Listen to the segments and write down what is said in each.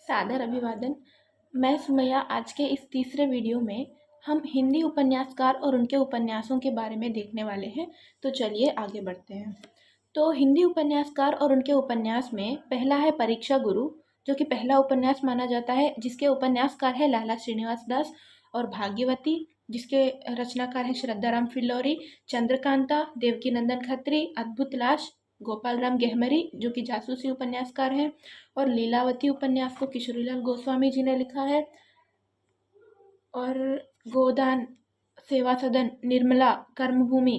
सादर अभिवादन। मैं सुमैया। आज के इस तीसरे वीडियो में हम हिंदी उपन्यासकार और उनके उपन्यासों के बारे में देखने वाले हैं। तो चलिए आगे बढ़ते हैं। तो हिंदी उपन्यासकार और उनके उपन्यास में पहला है परीक्षा गुरु, जो कि पहला उपन्यास माना जाता है, जिसके उपन्यासकार है लाला श्रीनिवास दास। और भाग्यवती, जिसके रचनाकार हैं श्रद्धाराम फिल्लौरी। चंद्रकांता, देवकी नंदन खत्री। अद्भुत लाश, गोपाल राम गेहमरी, जो कि जासूसी उपन्यासकार हैं। और लीलावती उपन्यास को किशोरीलाल गोस्वामी जी ने लिखा है। और गोदान, सेवा सदन, निर्मला, कर्मभूमि,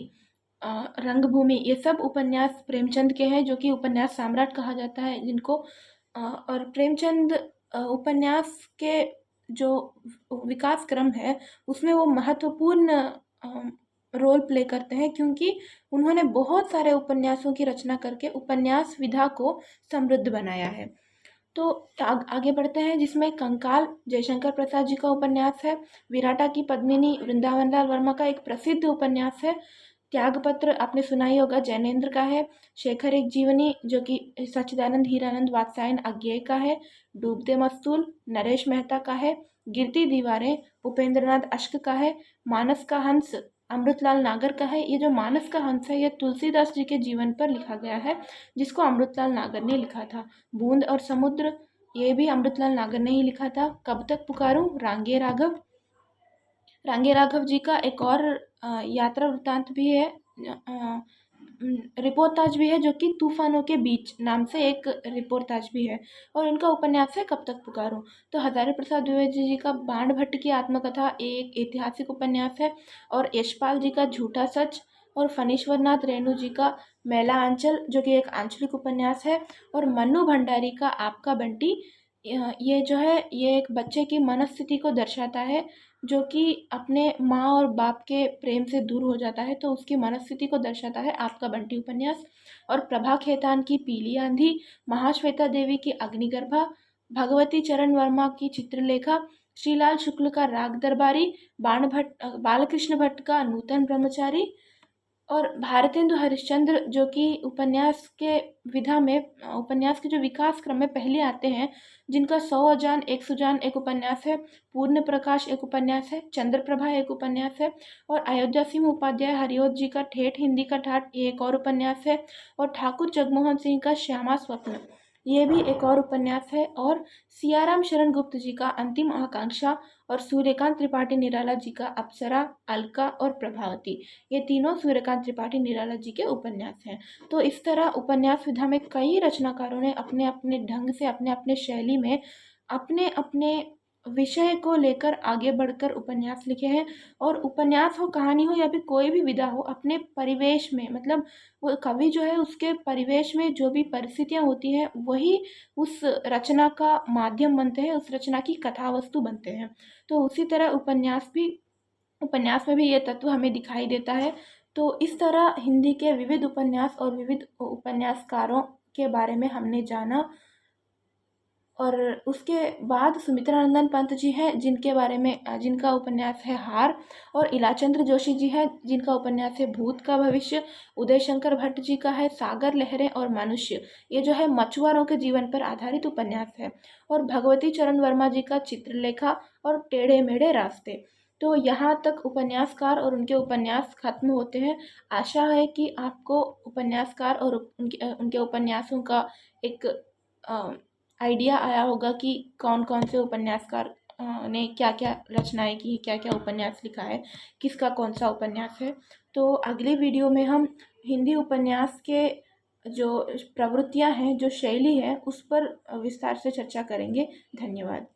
रंगभूमि, ये सब उपन्यास प्रेमचंद के हैं, जो कि उपन्यास सम्राट कहा जाता है जिनको। और प्रेमचंद उपन्यास के जो विकास क्रम है उसमें वो महत्वपूर्ण रोल प्ले करते हैं, क्योंकि उन्होंने बहुत सारे उपन्यासों की रचना करके उपन्यास विधा को समृद्ध बनाया है। तो आगे बढ़ते हैं, जिसमें कंकाल जयशंकर प्रसाद जी का उपन्यास है। विराटा की पद्मिनी वृंदावन लाल वर्मा का एक प्रसिद्ध उपन्यास है। त्यागपत्र आपने सुना ही होगा, जैनेन्द्र का है। शेखर एक जीवनी, जो कि सच्चिदानंद हीरानंद वात्स्यायन अज्ञेय का है। डूबते मस्तूल नरेश मेहता का है। गिरती दीवारें उपेंद्रनाथ अश्क का है। मानस का हंस अमृतलाल नागर का है। ये जो मानस का हंस है, ये तुलसीदास जी के जीवन पर लिखा गया है, जिसको अमृतलाल नागर ने लिखा था। बूंद और समुद्र, ये भी अमृतलाल नागर ने ही लिखा था। कब तक पुकारूं, रांगे राघव। रांगे राघव जी का एक और यात्रा वृत्तांत भी है, रिपोर्ताज भी है, जो कि तूफानों के बीच नाम से एक रिपोर्ताज भी है। और इनका उपन्यास है कब तक पुकारूं। तो हजारी प्रसाद द्विवेदी जी का बाण भट्ट की आत्मकथा एक ऐतिहासिक उपन्यास है। और यशपाल जी का झूठा सच। और फणीश्वर नाथ रेणु जी का मैला आंचल, जो कि एक आंचलिक उपन्यास है। और मन्नू भंडारी का आपका बंटी, ये जो है ये एक बच्चे की मनस्थिति को दर्शाता है, जो कि अपने माँ और बाप के प्रेम से दूर हो जाता है, तो उसकी मनस्थिति को दर्शाता है आपका बंटी उपन्यास। और प्रभा खेतान की पीली आंधी, महाश्वेता देवी की अग्निगर्भा, भगवती चरण वर्मा की चित्रलेखा, श्रीलाल शुक्ल का राग दरबारी, बालकृष्ण भट्ट का नूतन ब्रह्मचारी। और भारतेंदु हरिश्चंद्र, जो कि उपन्यास के विधा में उपन्यास के जो विकास क्रम में पहले आते हैं, जिनका 100 अजान एक सुजान एक उपन्यास है। पूर्ण प्रकाश एक उपन्यास है। चंद्रप्रभा एक उपन्यास है। और अयोध्या सिंह उपाध्याय हरिओत जी का ठेठ हिंदी का ठाठ, ये एक और उपन्यास है। और ठाकुर जगमोहन सिंह का श्यामा स्वप्न, ये भी एक और उपन्यास है। और सियाराम शरण गुप्त जी का अंतिम आकांक्षा। और सूर्यकांत त्रिपाठी निराला जी का अप्सरा, अलका और प्रभावती, ये तीनों सूर्यकांत त्रिपाठी निराला जी के उपन्यास हैं। तो इस तरह उपन्यास विधा में कई रचनाकारों ने अपने अपने ढंग से, अपने अपने शैली में, अपने अपने विषय को लेकर आगे बढ़कर उपन्यास लिखे हैं। और उपन्यास हो, कहानी हो, या फिर कोई भी विधा हो, अपने परिवेश में, मतलब वो कवि जो है उसके परिवेश में जो भी परिस्थितियाँ होती हैं, वही उस रचना का माध्यम बनते हैं, उस रचना की कथा वस्तु बनते हैं। तो उसी तरह उपन्यास में भी ये तत्व हमें दिखाई देता है। तो इस तरह हिंदी के विविध उपन्यास और विविध उपन्यासकारों के बारे में हमने जाना। और उसके बाद सुमित्रानंदन पंत जी हैं, जिनके बारे में जिनका उपन्यास है हार। और इलाचंद्र जोशी जी हैं, जिनका उपन्यास है भूत का भविष्य। उदय शंकर भट्ट जी का है सागर लहरें और मनुष्य, ये जो है मछुआरों के जीवन पर आधारित उपन्यास है। और भगवती चरण वर्मा जी का चित्रलेखा और टेढ़े मेढ़े रास्ते। तो यहाँ तक उपन्यासकार और उनके उपन्यास खत्म होते हैं। आशा है कि आपको उपन्यासकार और उनके उपन्यासों का एक आइडिया आया होगा कि कौन कौन से उपन्यासकार ने क्या क्या रचनाएं की, क्या क्या उपन्यास लिखा है, किसका कौन सा उपन्यास है। तो अगले वीडियो में हम हिंदी उपन्यास के जो प्रवृत्तियां हैं, जो शैली है, उस पर विस्तार से चर्चा करेंगे। धन्यवाद।